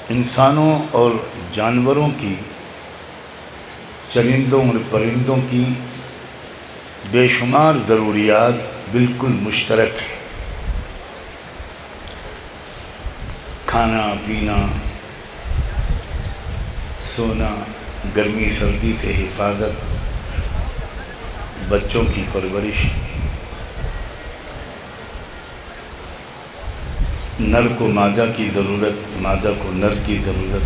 انسانوں اور جانوروں کی، چرندوں اور پرندوں کی بے شمار ضروریات بالکل مشترک ہیں۔ کھانا پینا، سونا، گرمی سردی سے حفاظت، بچوں کی پرورش، نر کو مادہ کی ضرورت، مادہ کو نر کی ضرورت،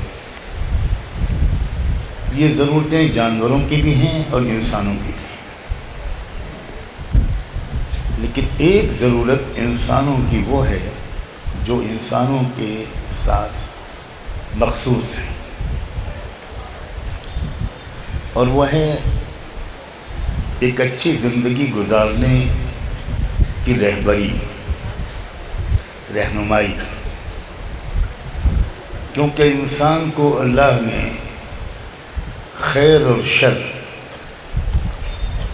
یہ ضرورتیں جانوروں کی بھی ہیں اور انسانوں کی بھی ہیں۔ لیکن ایک ضرورت انسانوں کی وہ ہے جو انسانوں کے ساتھ مخصوص ہے، اور وہ ہے ایک اچھی زندگی گزارنے کی رہنمائی، کیونکہ انسان کو اللہ نے خیر اور شر،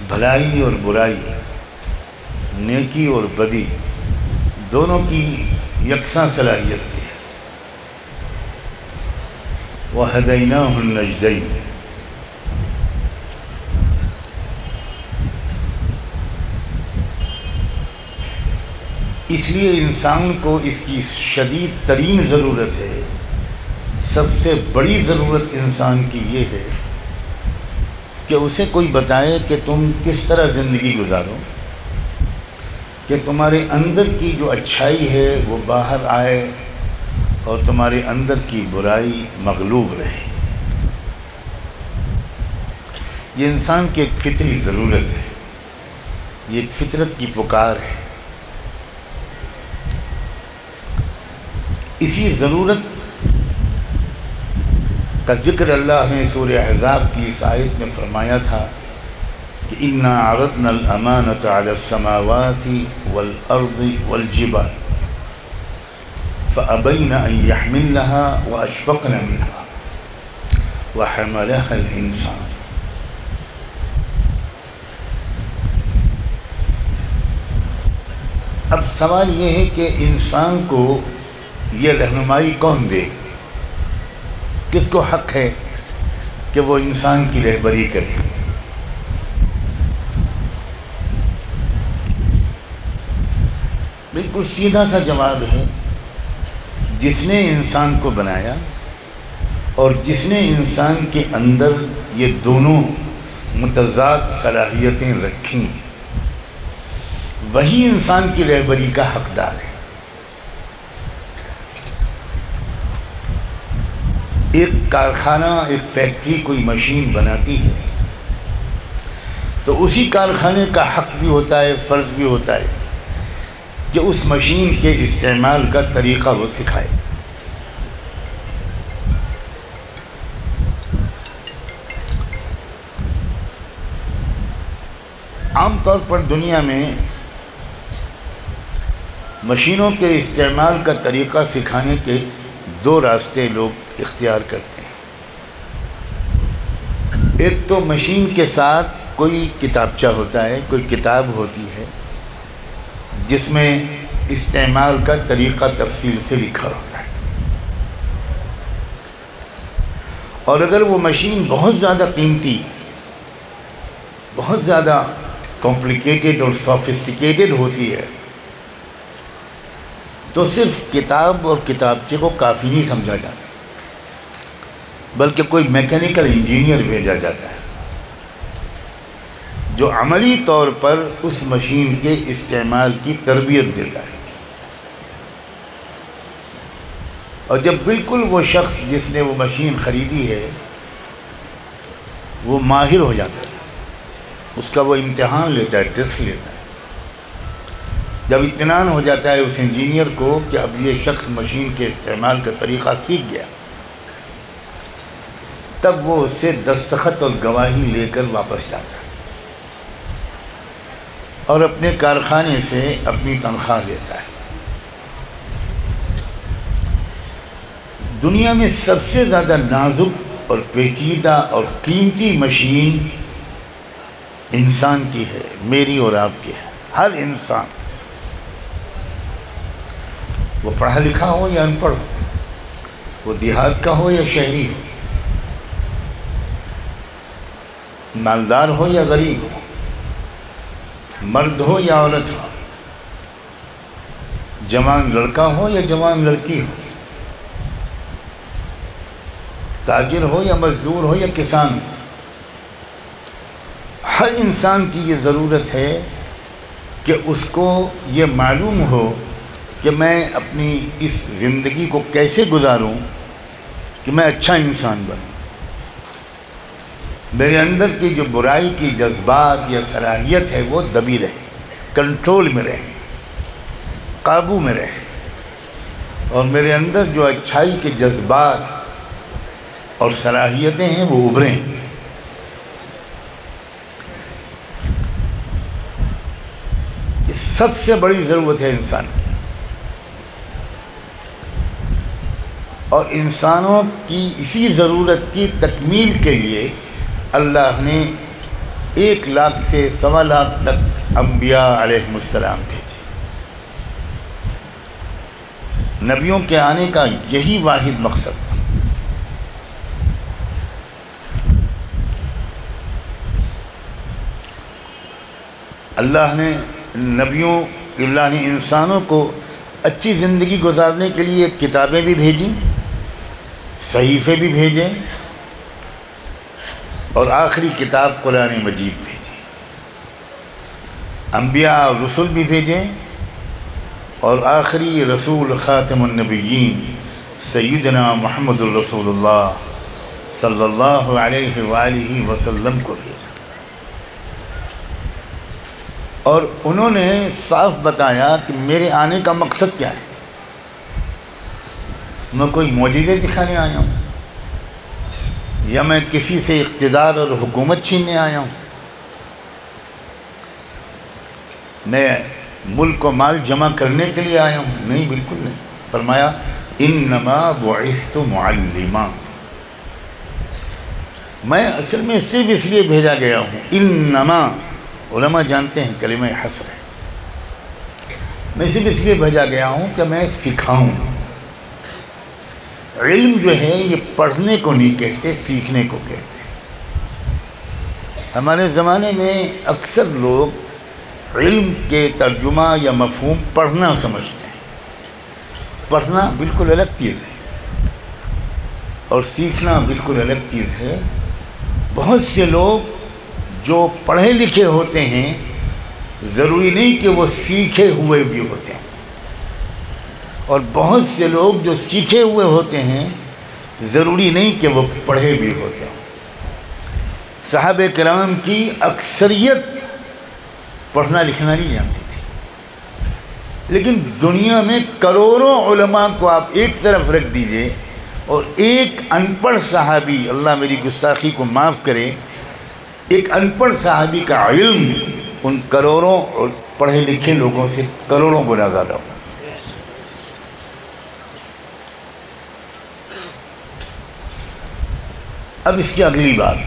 بھلائی اور برائی، نیکی اور بدی دونوں کی یکساں صلاحیت دی ہے۔ وَهَدَيْنَاهُ النَّجْدَيْنِ، اس لیے انسان کو اس کی شدید ترین ضرورت ہے، سب سے بڑی ضرورت انسان کی یہ ہے کہ اسے کوئی بتائے کہ تم کس طرح زندگی گزارو کہ تمہارے اندر کی جو اچھائی ہے وہ باہر آئے اور تمہارے اندر کی برائی مغلوب رہے۔ یہ انسان کی ایک فطری ضرورت ہے، یہ ایک فطرت کی پکار ہے۔ اسی ضرورت کا ذکر اللہ نے سورہ احزاب کی اس آیت میں فرمایا تھا کہ اِنَّا عَرَضْنَا الْأَمَانَةَ عَلَى السَّمَاوَاتِ وَالْأَرْضِ وَالْجِبَالِ فَأَبَيْنَ أَن يَحْمِلْنَهَا وَأَشْفَقْنَ مِنْهَا وَحَمَلَهَا الْإِنسَانُ۔ اب سوال یہ ہے کہ انسان کو یہ رہنمائی کون دے؟ کس کو حق ہے کہ وہ انسان کی رہبری کرے؟ بالکل سیدھا سا جواب ہے، جس نے انسان کو بنایا اور جس نے انسان کے اندر یہ دونوں متضاد صلاحیتیں رکھیں، وہی انسان کی رہبری کا حقدار ہے۔ ایک کارخانہ، ایک فیکٹری کوئی مشین بناتی ہے تو اسی کارخانے کا حق بھی ہوتا ہے، فرض بھی ہوتا ہے کہ اس مشین کے استعمال کا طریقہ وہ سکھائے۔ عام طور پر دنیا میں مشینوں کے استعمال کا طریقہ سکھانے کے دو راستے لوگ اختیار کرتے ہیں۔ ایک تو مشین کے ساتھ کوئی کتابچہ ہوتا ہے، کوئی کتاب ہوتی ہے جس میں استعمال کا طریقہ تفصیل سے لکھا ہوتا ہے، اور اگر وہ مشین بہت زیادہ قیمتی، بہت زیادہ کمپلیکیٹڈ اور سوفسٹیکیٹڈ ہوتی ہے تو صرف کتاب اور کتابچے کو کافی نہیں سمجھا جاتا، بلکہ کوئی میکینیکل انجینئر بھیجا جاتا ہے جو عملی طور پر اس مشین کے استعمال کی تربیت دیتا ہے۔ اور جب بالکل وہ شخص جس نے وہ مشین خریدی ہے وہ ماہر ہو جاتا ہے، اس کا وہ امتحان لیتا ہے، ٹیسٹ لیتا ہے، جب اطمینان ہو جاتا ہے اس انجینئر کو کہ اب یہ شخص مشین کے استعمال کا طریقہ سیکھ گیا، تب وہ اس سے دستخط اور گواہی لے کر واپس جاتا ہے اور اپنے کارخانے سے اپنی تنخواہ لیتا ہے۔ دنیا میں سب سے زیادہ نازک اور پیچیدہ اور قیمتی مشین انسان کی ہے، میری اور آپ کی ہے۔ ہر انسان، وہ پڑھا لکھا ہو یا ان پڑھ ہو، وہ دیہات کا ہو یا شہری ہو، مالدار ہو یا غریب ہو، مرد ہو یا عورت ہو، جوان لڑکا ہو یا جوان لڑکی ہو، تاجر ہو یا مزدور ہو یا کسان ہو، ہر انسان کی یہ ضرورت ہے کہ اس کو یہ معلوم ہو کہ میں اپنی اس زندگی کو کیسے گزاروں کہ میں اچھا انسان بنوں، میرے اندر کی جو برائی کی جذبات یا صلاحیت ہے وہ دبی رہے، کنٹرول میں رہے، قابو میں رہے، اور میرے اندر جو اچھائی کے جذبات اور صلاحیتیں ہیں وہ ابھریں۔ سب سے بڑی ضرورت ہے انسان کی، اور انسانوں کی اسی ضرورت کی تکمیل کے لیے اللہ نے 1 لاکھ سے 1.25 لاکھ تک انبیاء علیہم السلام بھیجے۔ نبیوں کے آنے کا یہی واحد مقصد تھا۔ اللہ نے انسانوں کو اچھی زندگی گزارنے کے لیے کتابیں بھی بھیجیں، صحیفے بھی بھیجیں، اور آخری کتاب قرآن مجید بھیجیں، انبیاء اور رسول بھی بھیجیں، اور آخری رسول خاتم النبیین سیدنا محمد الرسول اللہ صلی اللہ علیہ وآلہ وسلم کو بھیجا، اور انہوں نے صاف بتایا کہ میرے آنے کا مقصد کیا ہے۔ میں کوئی معجزے دکھانے آیا ہوں، یا میں کسی سے اقتدار اور حکومت چھیننے آیا ہوں، میں ملک و مال جمع کرنے کے لیے آیا ہوں؟ نہیں، بالکل نہیں۔ فرمایا انما بعثت معلما، میں اصل میں صرف اس لیے بھیجا گیا ہوں، انما، علماء جانتے ہیں کلمہ حصر ہے، میں صرف اس لیے بھیجا گیا ہوں کہ میں سکھاؤں۔ علم جو ہے یہ پڑھنے کو نہیں کہتے، سیکھنے کو کہتے ہیں۔ ہمارے زمانے میں اکثر لوگ علم کے ترجمہ یا مفہوم پڑھنا سمجھتے ہیں۔ پڑھنا بالکل الگ چیز ہے، اور سیکھنا بالکل الگ چیز ہے۔ بہت سے لوگ جو پڑھے لکھے ہوتے ہیں ضروری نہیں کہ وہ سیکھے ہوئے بھی ہوتے ہیں، اور بہت سے لوگ جو سیکھے ہوئے ہوتے ہیں ضروری نہیں کہ وہ پڑھے بھی ہوتے ہیں۔ صحابہ کرام کی اکثریت پڑھنا لکھنا نہیں جانتی تھی، لیکن دنیا میں کروڑوں علماء کو آپ ایک طرف رکھ دیجئے اور ایک ان پڑھ صحابی، اللہ میری گستاخی کو معاف کرے، ایک ان پڑھ صحابی کا علم ان کروڑوں پڑھے لکھے لوگوں سے کروڑوں گنا زیادہ ہو۔ اب اس کی اگلی بات،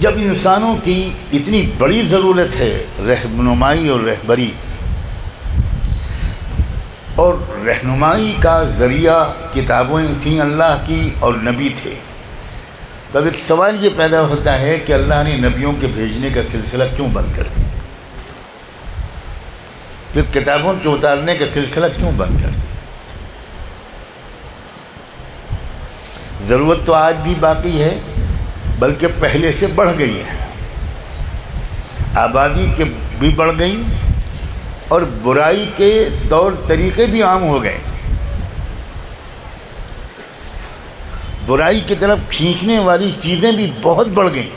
جب انسانوں کی اتنی بڑی ضرورت ہے رہنمائی اور رہبری، اور رہنمائی کا ذریعہ کتابیں تھیں اللہ کی اور نبی تھے، تب ایک سوال یہ پیدا ہوتا ہے کہ اللہ نے نبیوں کے بھیجنے کا سلسلہ کیوں بند کر دیا؟ پھر کتابوں کے اتارنے کا سلسلہ کیوں بند کر دیا؟ ضرورت تو آج بھی باقی ہے، بلکہ پہلے سے بڑھ گئی ہے، آبادی کے بھی بڑھ گئی، اور برائی کے طور طریقے بھی عام ہو گئے، برائی کی طرف کھینچنے والی چیزیں بھی بہت بڑھ گئیں،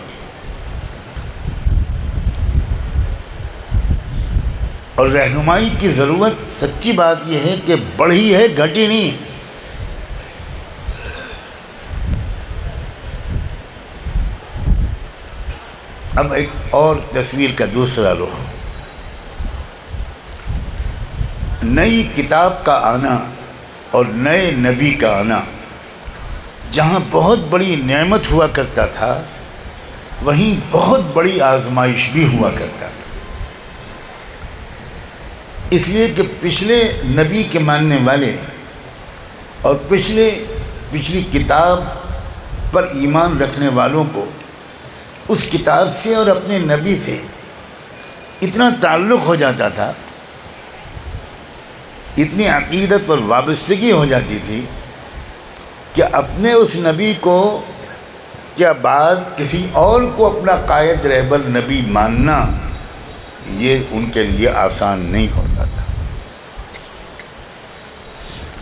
اور رہنمائی کی ضرورت سچی بات یہ ہے کہ بڑھی ہے، گھٹی نہیں ہے۔ اب ایک اور تصویر کا دوسرا رخ، نئی کتاب کا آنا اور نئے نبی کا آنا، جہاں بہت بڑی نعمت ہوا کرتا تھا وہیں بہت بڑی آزمائش بھی ہوا کرتا تھا، اس لیے کہ پچھلے نبی کے ماننے والے اور پچھلی کتاب پر ایمان رکھنے والوں کو اس کتاب سے اور اپنے نبی سے اتنا تعلق ہو جاتا تھا، اتنی عقیدت اور وابستگی ہو جاتی تھی کہ اپنے اس نبی کو کیا بعد کسی اور کو اپنا قائد رہبر نبی ماننا یہ ان کے لیے آسان نہیں ہوتا تھا۔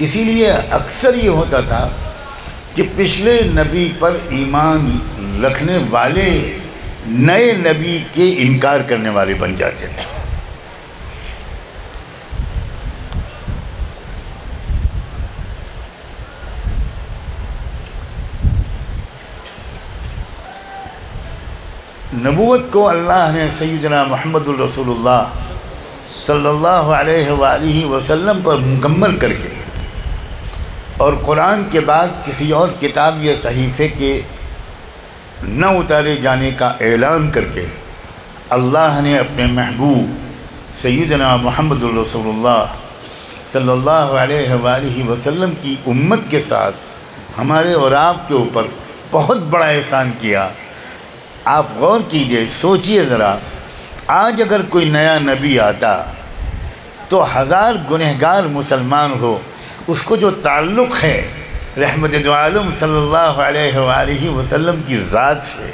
اسی لیے اکثر یہ ہوتا تھا کہ پچھلے نبی پر ایمان رکھنے والے نئے نبی کے انکار کرنے والے بن جاتے تھے۔ نبوت کو اللہ نے سیدنا محمد الرسول اللہ صلی اللہ علیہ وآلہ وسلم پر مکمل کر کے اور قرآن کے بعد کسی اور کتاب یا صحیفے کے نہ اتارے جانے کا اعلان کر کے اللہ نے اپنے محبوب سیدنا محمد الرسول اللہ صلی اللہ علیہ وآلہ وسلم کی امت کے ساتھ ہمارے اور آپ کے اوپر بہت بڑا احسان کیا۔ آپ غور کیجئے، سوچئے ذرا، آج اگر کوئی نیا نبی آتا تو 1000 گنہگار مسلمان ہو، اس کو جو تعلق ہے رحمت دو عالم صلی اللہ علیہ وآلہ وسلم کی ذات سے،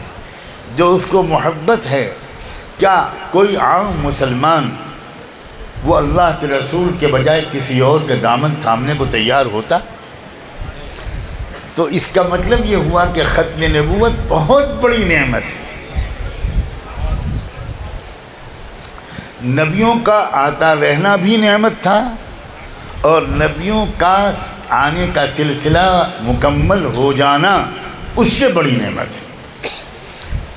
جو اس کو محبت ہے، کیا کوئی عام مسلمان وہ اللہ کے رسول کے بجائے کسی اور کے دامن تھامنے کو تیار ہوتا؟ تو اس کا مطلب یہ ہوا کہ ختم نبوت بہت بڑی نعمت ہے۔ نبیوں کا آتا رہنا بھی نعمت تھا، اور نبیوں کا آنے کا سلسلہ مکمل ہو جانا اس سے بڑی نعمت ہے،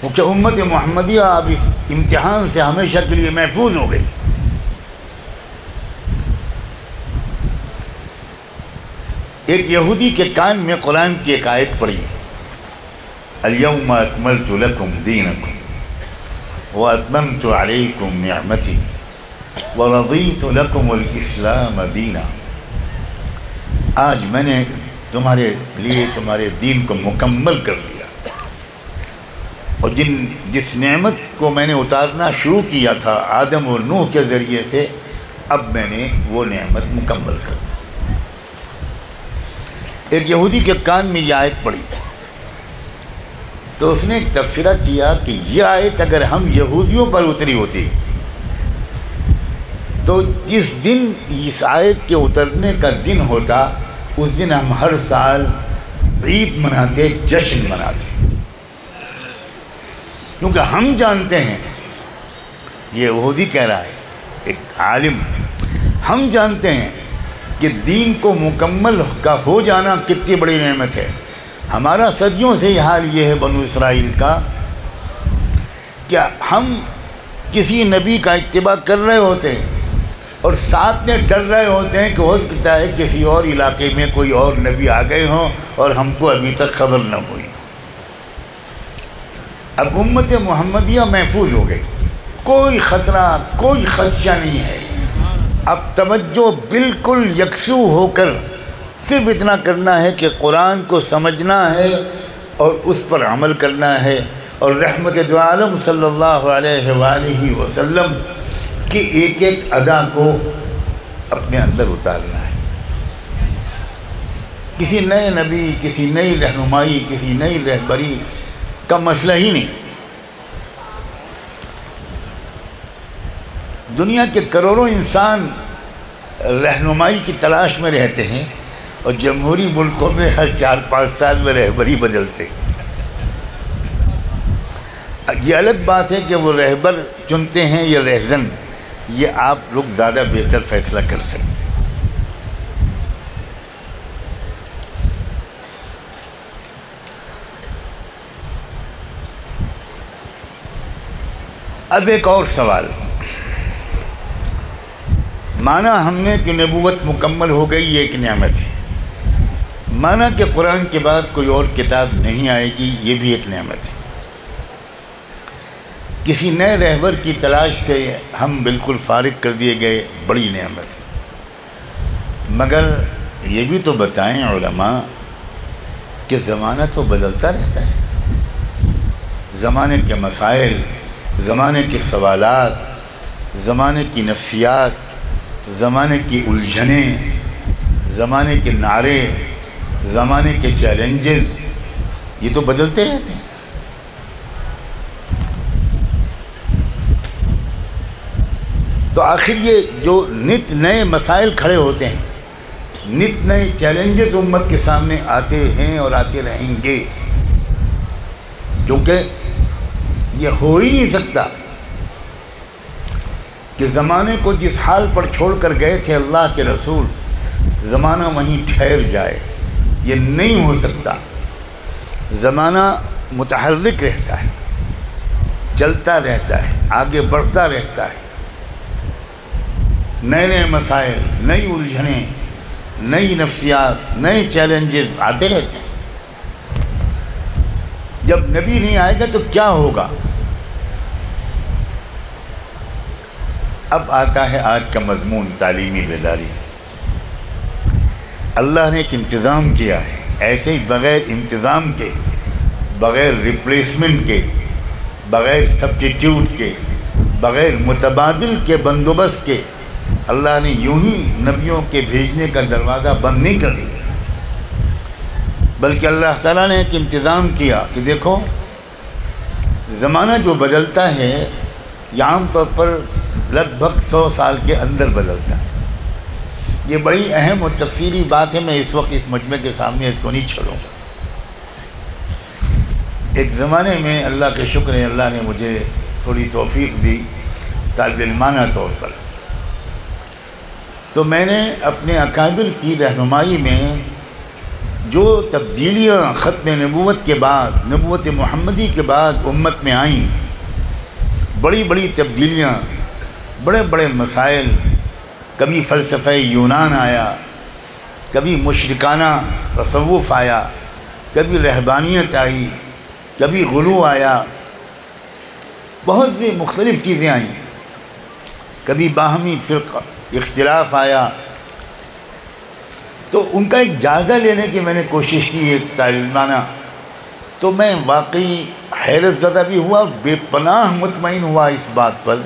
کیونکہ امت محمدیہ اب اس امتحان سے ہمیشہ کے لیے محفوظ ہو گئی۔ ایک یہودی کے کان میں قرآن کی ایک آیت پڑھی، الیوم اکملت لکم دینکم واتممت علیکم نعمتی ورضیت لکم الاسلام دینا۔ آج میں نے تمہارے لیے تمہارے دین کو مکمل کر دیا، اور جس نعمت کو میں نے اتارنا شروع کیا تھا آدم اور نوح کے ذریعے سے، اب میں نے وہ نعمت مکمل کر دی۔ ایک یہودی کے کان میں یہ آیت پڑھی تو اس نے ایک تبصرہ کیا کہ یہ آیت اگر ہم یہودیوں پر اتری ہوتی تو جس دن اس آیت کے اترنے کا دن ہوتا اس دن ہم ہر سال عید مناتے، جشن مناتے، کیونکہ ہم جانتے ہیں، یہ یہودی کہہ رہا ہے ایک عالم، ہم جانتے ہیں کہ دین کو مکمل کا ہو جانا کتنی بڑی نعمت ہے۔ ہمارا صدیوں سے یہ حال یہ ہے بنو اسرائیل کا کہ ہم کسی نبی کا اتباع کر رہے ہوتے ہیں اور ساتھ میں ڈر رہے ہوتے ہیں کہ ہو سکتا ہے کسی اور علاقے میں کوئی اور نبی آ گئے ہوں اور ہم کو ابھی تک خبر نہ ہوئی۔ اب امت محمدیہ محفوظ ہو گئی، کوئی خطرہ، کوئی خدشہ نہیں ہے۔ اب توجہ بالکل یکسو ہو کر صرف اتنا کرنا ہے کہ قرآن کو سمجھنا ہے اور اس پر عمل کرنا ہے، اور رحمت دو عالم صلی اللہ علیہ وآلہ وسلم کی ایک ایک ادا کو اپنے اندر اتارنا ہے۔ کسی نئے نبی، کسی نئی رہنمائی، کسی نئی رہبری کا مسئلہ ہی نہیں۔ دنیا کے کروڑوں انسان رہنمائی کی تلاش میں رہتے ہیں، اور جمہوری ملکوں میں ہر 4-5 سال میں رہبری بدلتے۔ یہ الگ بات ہے کہ وہ رہبر چنتے ہیں یا رہزن، یہ آپ لوگ زیادہ بہتر فیصلہ کر سکتے ہیں۔ اب ایک اور سوال، مانا ہم نے کہ نبوت مکمل ہو گئی، یہ ایک نعمت ہے، مانا کہ قرآن کے بعد کوئی اور کتاب نہیں آئے گی، یہ بھی ایک نعمت ہے، کسی نئے رہبر کی تلاش سے ہم بالکل فارغ کر دیے گئے، بڑی نعمت ہے، مگر یہ بھی تو بتائیں علماء کہ زمانہ تو بدلتا رہتا ہے، زمانے کے مسائل، زمانے کے سوالات، زمانے کی نفسیات، زمانے کی الجھنیں، زمانے کے نعرے، زمانے کے چیلنجز، یہ تو بدلتے رہتے ہیں۔ تو آخر یہ جو نت نئے مسائل کھڑے ہوتے ہیں، نت نئے چیلنجز امت کے سامنے آتے ہیں اور آتے رہیں گے، کیونکہ یہ ہو ہی نہیں سکتا کہ زمانے کو جس حال پر چھوڑ کر گئے تھے اللہ کے رسول، زمانہ وہیں ٹھہر جائے، یہ نہیں ہو سکتا۔ زمانہ متحرک رہتا ہے، چلتا رہتا ہے، آگے بڑھتا رہتا ہے، نئے نئے مسائل، نئی الجھنیں، نئی نفسیات، نئے چیلنجز آتے رہتے ہیں۔ جب نبی نہیں آئے گا تو کیا ہوگا؟ اب آتا ہے آج کا مضمون، تعلیمی بیداری۔ اللہ نے ایک انتظام کیا ہے، ایسے ہی بغیر انتظام کے، بغیر ریپلیسمنٹ کے، بغیر سبسٹیٹیوٹ کے، بغیر متبادل کے بندوبست کے اللہ نے یوں ہی نبیوں کے بھیجنے کا دروازہ بند نہیں کر دیا، بلکہ اللہ تعالیٰ نے ایک انتظام کیا کہ دیکھو زمانہ جو بدلتا ہے یہ عام طور پر لگ بھگ 100 سال کے اندر بدلتا ہے۔ یہ بڑی اہم اور تفصیلی بات ہے، میں اس وقت اس مجمع کے سامنے اس کو نہیں چھوڑوں گا۔ ایک زمانے میں اللہ کے شکر ہے، اللہ نے مجھے تھوڑی توفیق دی طالب علمانہ طور پر، تو میں نے اپنے اکابر کی رہنمائی میں جو تبدیلیاں ختم نبوت کے بعد، نبوت محمدی کے بعد امت میں آئیں، بڑی بڑی تبدیلیاں، بڑے بڑے مسائل، کبھی فلسفہ یونان آیا، کبھی مشرکانہ تصوف آیا، کبھی رہبانیت آئی، کبھی غلو آیا، بہت سی مختلف چیزیں آئیں، کبھی باہمی فرقہ اختلاف آیا۔ تو ان کا ایک جائزہ لینے کی میں نے کوشش کی ایک طالبانہ، تو میں واقعی حیرت زدہ بھی ہوا، بے پناہ مطمئن ہوا اس بات پر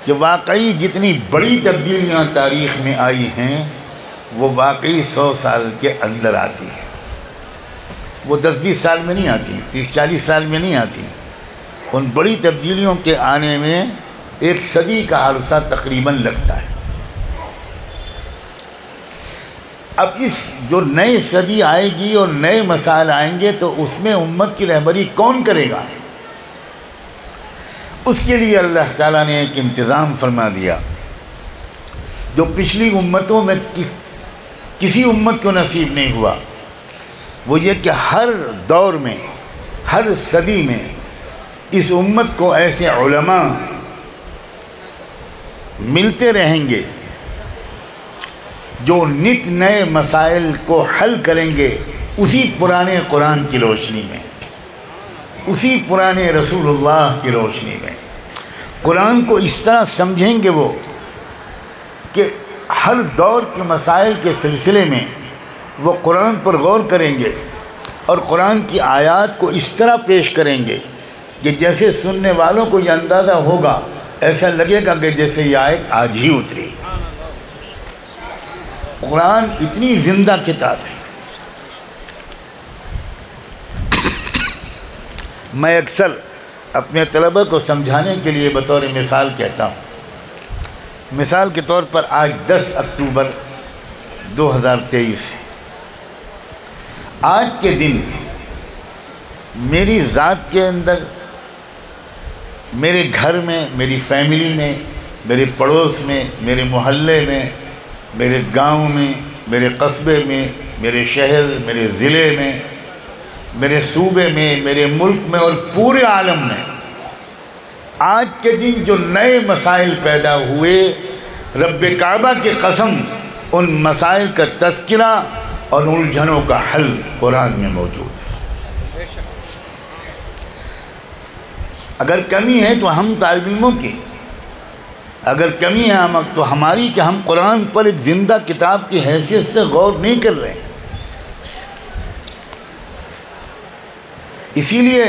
کہ واقعی جتنی بڑی تبدیلیاں تاریخ میں آئی ہیں وہ واقعی 100 سال کے اندر آتی ہیں، وہ 10-20 سال میں نہیں آتی، 30-40 سال میں نہیں آتی۔ ان بڑی تبدیلیوں کے آنے میں ایک صدی کا عرصہ تقریباً لگتا ہے۔ اب اس جو نئی صدی آئے گی اور نئے مسائل آئیں گے تو اس میں امت کی رہبری کون کرے گا؟ اس کے لیے اللہ تعالیٰ نے ایک انتظام فرما دیا جو پچھلی امتوں میں کسی امت کو نصیب نہیں ہوا، وہ یہ کہ ہر دور میں، ہر صدی میں اس امت کو ایسے علماء ملتے رہیں گے جو نت نئے مسائل کو حل کریں گے، اسی پرانے قرآن کی روشنی میں، اسی پرانے رسول اللہ کی روشنی میں۔ قرآن کو اس طرح سمجھیں گے وہ کہ ہر دور کے مسائل کے سلسلے میں وہ قرآن پر غور کریں گے اور قرآن کی آیات کو اس طرح پیش کریں گے کہ جیسے سننے والوں کو یہ اندازہ ہوگا، ایسا لگے گا کہ جیسے یہ آیت آج ہی اتری۔ قرآن اتنی زندہ کتاب ہے۔ میں اکثر اپنے طلبہ کو سمجھانے کے لیے بطور مثال کہتا ہوں، مثال کے طور پر آج 10 اکتوبر 2023 ہے۔ آج کے دن میری ذات کے اندر، میرے گھر میں، میری فیملی میں، میرے پڑوس میں، میرے محلے میں، میرے گاؤں میں، میرے قصبے میں، میرے شہر، میرے ضلع میں، میرے صوبے میں، میرے ملک میں اور پورے عالم میں آج کے دن جو نئے مسائل پیدا ہوئے، رب کعبہ کی قسم ان مسائل کا تذکرہ اور الجھنوں کا حل قرآن میں موجود ہے۔ اگر کمی ہے تو ہم طالب علموں کی، اگر کمی ہے آمد تو ہماری کہ ہم قرآن پر ایک زندہ کتاب کی حیثیت سے غور نہیں کر رہے ہیں۔ اسی لیے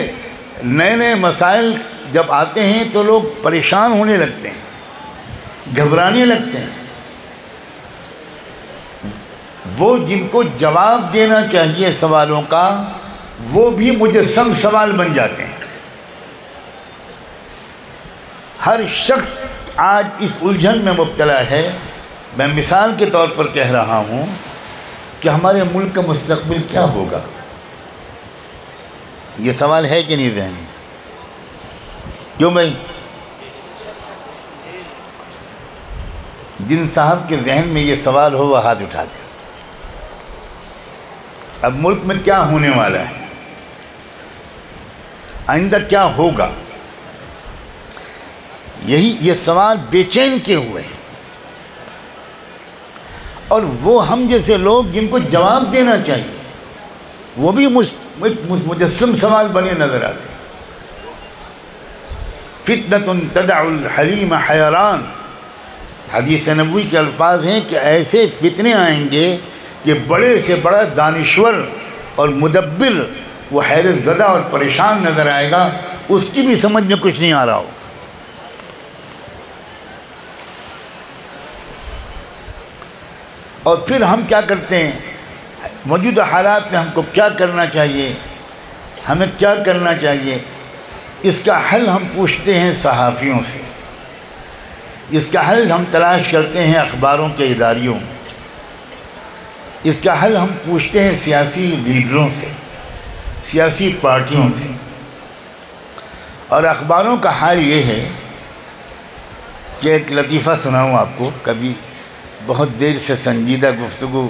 نئے نئے مسائل جب آتے ہیں تو لوگ پریشان ہونے لگتے ہیں، گھبرانے لگتے ہیں۔ وہ جن کو جواب دینا چاہیے سوالوں کا، وہ بھی مجسم سوال بن جاتے ہیں۔ ہر شخص آج اس الجھن میں مبتلا ہے۔ میں مثال کے طور پر کہہ رہا ہوں کہ ہمارے ملک کا مستقبل کیا ہوگا، یہ سوال ہے کہ نہیں ذہن میں؟ کیوں بھائی؟ جن صاحب کے ذہن میں یہ سوال ہو وہ ہاتھ اٹھا دیں۔ اب ملک میں کیا ہونے والا ہے، آئندہ کیا ہوگا، یہ سوال بے چین کیے ہوئے ہیں۔ اور وہ ہم جیسے لوگ جن کو جواب دینا چاہیے وہ بھی مجسم سوال بنے نظر آتے ہیں۔ فتنة تدع الحلیم حیران، حدیث نبوی کے الفاظ ہیں کہ ایسے فتنے آئیں گے کہ بڑے سے بڑا دانشور اور مدبر وہ حیرت زدہ اور پریشان نظر آئے گا، اس کی بھی سمجھ میں کچھ نہیں آ رہا ہو۔ اور پھر ہم کیا کرتے ہیں؟ موجودہ حالات میں ہم کو کیا کرنا چاہیے، ہمیں کیا کرنا چاہیے، اس کا حل ہم پوچھتے ہیں صحافیوں سے، اس کا حل ہم تلاش کرتے ہیں اخباروں کے اداریوں میں، اس کا حل ہم پوچھتے ہیں سیاسی لیڈروں سے، سیاسی پارٹیوں سے۔ اور اخباروں کا حال یہ ہے کہ ایک لطیفہ سناؤں آپ کو۔ کبھی بہت دیر سے سنجیدہ گفتگو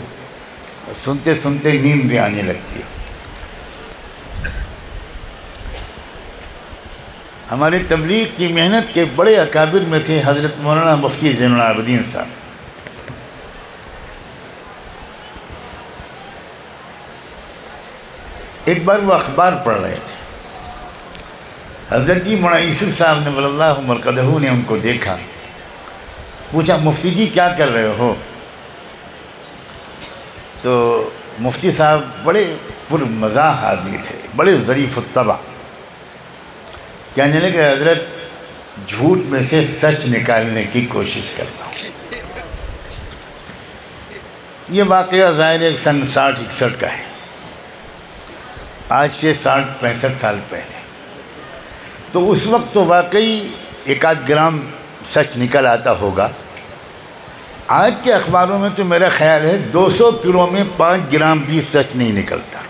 سنتے سنتے نیند بھی آنے لگتی ہے۔ ہماری تبلیغ کی محنت کے بڑے اکابر میں تھے حضرت مولانا مفتی زین العابدین صاحب۔ ایک بار وہ اخبار پڑھ رہے تھے، حضرت جی مولانا یوسف صاحب نے ولی اللہ مرقدہ نے ان کو دیکھا، پوچھا مفتی جی کیا کر رہے ہو؟ تو مفتی صاحب بڑے پرمزاح آدمی تھے، بڑے ظریف الطبع، کہنے لگے حضرت جھوٹ میں سے سچ نکالنے کی کوشش کر رہا ہوں۔ یہ واقعہ ظاہر ہے سن 60-61 کا ہے، آج سے 60-65 سال پہلے۔ تو اس وقت تو واقعی ایک آدھ گرام سچ نکل آتا ہوگا۔ آج کے اخباروں میں تو میرا خیال ہے 200 کلو میں 5 گرام بھی سچ نہیں نکلتا۔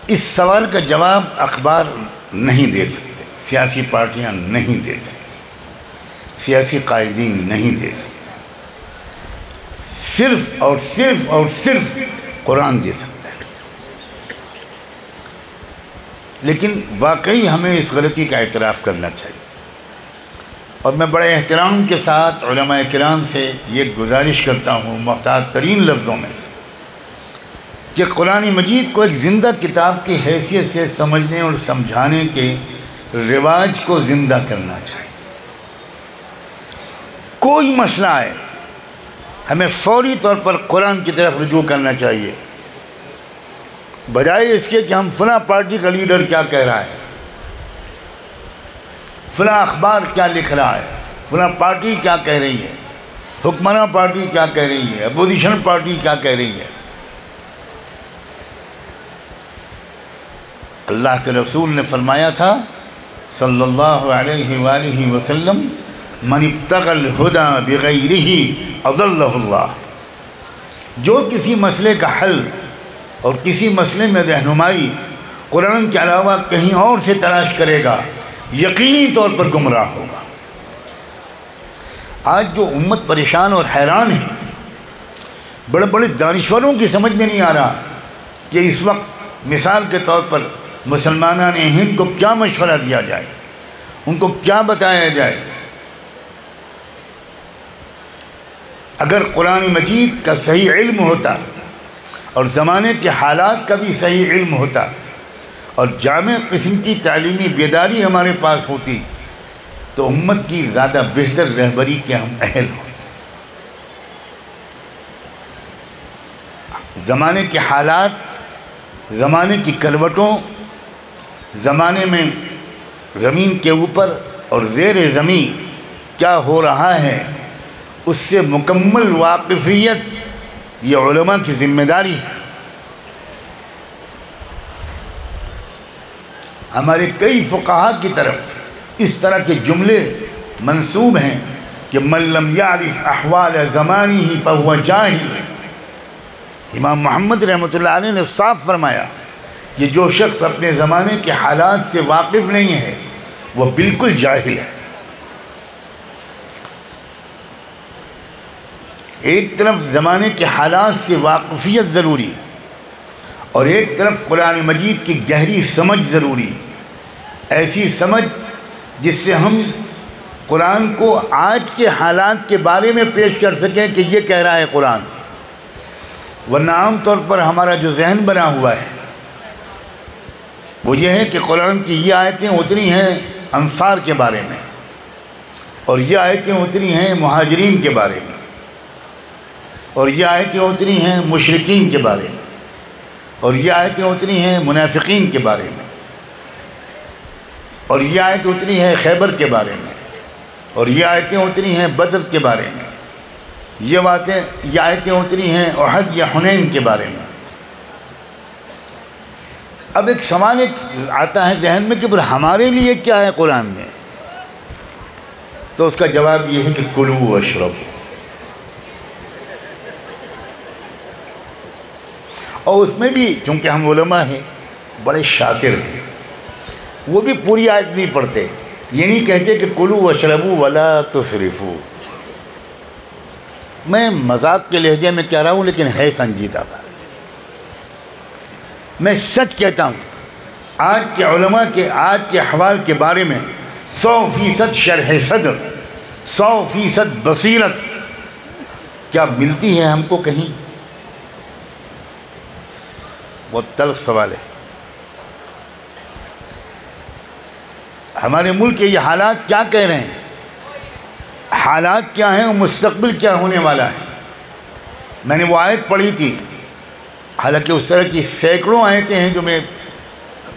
اس سوال کا جواب اخبار نہیں دے سکتے، سیاسی پارٹیاں نہیں دے سکتی، سیاسی قائدین نہیں دے سکتے، صرف اور صرف اور صرف قرآن دے سکتا ہے۔ لیکن واقعی ہمیں اس غلطی کا اعتراف کرنا چاہیے، اور میں بڑے احترام کے ساتھ علماء کرام سے یہ گزارش کرتا ہوں محتاط ترین لفظوں میں کہ قرآن مجید کو ایک زندہ کتاب کی حیثیت سے سمجھنے اور سمجھانے کے رواج کو زندہ کرنا چاہیے۔ کوئی مسئلہ آئے ہمیں فوری طور پر قرآن کی طرف رجوع کرنا چاہیے، بجائے اس کے کہ ہم فلاں پارٹی کا لیڈر کیا کہہ رہا ہے، فلاں اخبار کیا لکھ رہا ہے، فلاں پارٹی کیا کہہ رہی ہے، حکمراں پارٹی کیا کہہ رہی ہے، اپوزیشن پارٹی کیا کہہ رہی ہے۔ اللہ کے رسول نے فرمایا تھا صلی اللہ علیہ وآلہ وسلم، من ابتغى الہدی بغیرہ اضلہ اللہ، جو کسی مسئلے کا حل اور کسی مسئلے میں رہنمائی قرآن کے علاوہ کہیں اور سے تلاش کرے گا یقینی طور پر گمراہ ہوگا۔ آج جو امت پریشان اور حیران ہے، بڑے بڑے دانشوروں کی سمجھ میں نہیں آ رہا کہ اس وقت مثال کے طور پر مسلمانان ہند کو کیا مشورہ دیا جائے، ان کو کیا بتایا جائے۔ اگر قرآن مجید کا صحیح علم ہوتا اور زمانے کے حالات کا بھی صحیح علم ہوتا اور جامع قسم کی تعلیمی بیداری ہمارے پاس ہوتی تو امت کی زیادہ بہتر رہبری کے ہم اہل ہوتے۔ زمانے کے حالات، زمانے کی کروٹوں، زمانے میں زمین کے اوپر اور زیر زمین کیا ہو رہا ہے اس سے مکمل واقفیت یہ علماء کی ذمہ داری ہے۔ ہمارے کئی فقہاء کی طرف اس طرح کے جملے منسوب ہیں کہ من لم یعرف احوال زمانہ فہو جاہل۔ امام محمد رحمۃ اللہ علیہ نے صاف فرمایا کہ جو شخص اپنے زمانے کے حالات سے واقف نہیں ہے وہ بالکل جاہل ہے۔ ایک طرف زمانے کے حالات سے واقفیت ضروری ہے اور ایک طرف قرآن مجید کی گہری سمجھ ضروری ہے، ایسی سمجھ جس سے ہم قرآن کو آج کے حالات کے بارے میں پیش کر سکیں کہ یہ کہہ رہا ہے قرآن، ورنہ عام طور پر ہمارا جو ذہن بنا ہوا ہے وہ یہ ہے کہ قرآن کی یہ آیتیں اتری ہیں انصار کے بارے میں اور یہ آیتیں اتری ہیں مہاجرین کے بارے میں اور یہ آیتیں اتری ہیں مشرکین کے بارے میں اور یہ آیتیں اتری ہیں منافقین کے بارے میں اور یہ آیت اتری ہے خیبر کے بارے میں اور یہ آیتیں اتری ہیں بدر کے بارے میں، یہ آیتیں اتری ہیں احد یا حنین کے بارے میں۔ اب ایک سوال آتا ہے ذہن میں کہ ہمارے لیے کیا ہے قرآن میں؟ تو اس کا جواب یہ ہے کہ کلوا واشربوا، اور اس میں بھی چونکہ ہم علماء ہیں بڑے شاطر ہیں، وہ بھی پوری آیت نہیں پڑھتے، یہ نہیں کہتے کہ کلوا واشربوا ولا تسرفوا۔ میں مذاق کے لہجے میں کہہ رہا ہوں لیکن ہے سنجیدہ بات۔ میں سچ کہتا ہوں آج کے علماء کے آج کے احوال کے بارے میں 100% شرح صدر، 100% بصیرت کیا ملتی ہے ہم کو کہیں؟ بہت تلخ سوال ہے۔ ہمارے ملک کے یہ حالات کیا کہہ رہے ہیں، حالات کیا ہیں اور مستقبل کیا ہونے والا ہے؟ میں نے وہ آیت پڑھی تھی، حالانکہ اس طرح کی سینکڑوں آیتیں ہیں جو میں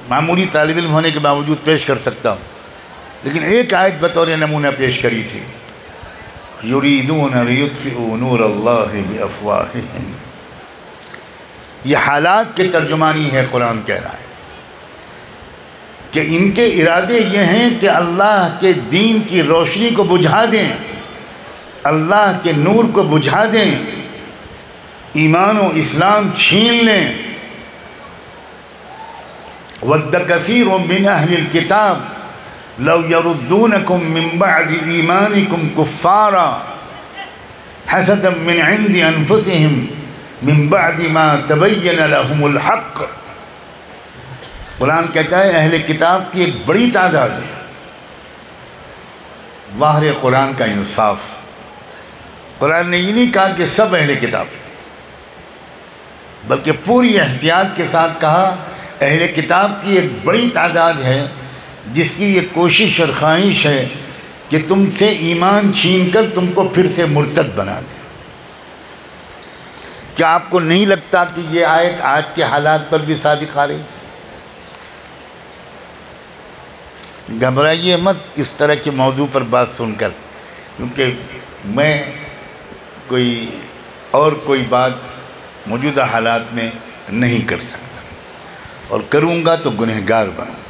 معمولی طالب علم ہونے کے باوجود پیش کر سکتا ہوں، لیکن ایک آیت بطور نمونہ پیش کری تھی، یریدون لیطفئوا نور اللہ بافواہہم۔ یہ حالات کی ترجمانی ہے، قرآن کہہ رہا ہے کہ ان کے ارادے یہ ہیں کہ اللہ کے دین کی روشنی کو بجھا دیں، اللہ کے نور کو بجھا دیں، ایمان و اسلام چھین لیں۔ وَدَّ كَثِيرٌ مِّنْ أَهْلِ الْكِتَابِ لَوْ يَرُدُّونَكُم مِّن بَعْدِ إِيمَانِكُمْ كُفَّارًا حَسَدًا مِّنْ عِندِ أَنفُسِهِمْ مِّن بَعْدِ مَا تَبَيَّنَ لَهُمُ الْحَقُّ۔ قرآن کہتا ہے اہل کتاب کی ایک بڑی تعداد ہے۔ ظاہر قرآن کا انصاف، قرآن نے یہ نہیں کہا کہ سب اہل کتاب، بلکہ پوری احتیاط کے ساتھ کہا اہل کتاب کی ایک بڑی تعداد ہے جس کی یہ کوشش اور خواہش ہے کہ تم سے ایمان چھین کر تم کو پھر سے مرتد بنا دے۔ کیا آپ کو نہیں لگتا کہ یہ آیت آج کے حالات پر بھی صادق آ رہی؟ گھبرائیے مت اس طرح کے موضوع پر بات سن کر، کیونکہ میں کوئی بات موجودہ حالات میں نہیں کر سکتا، اور کروں گا تو گنہگار بنوں گا۔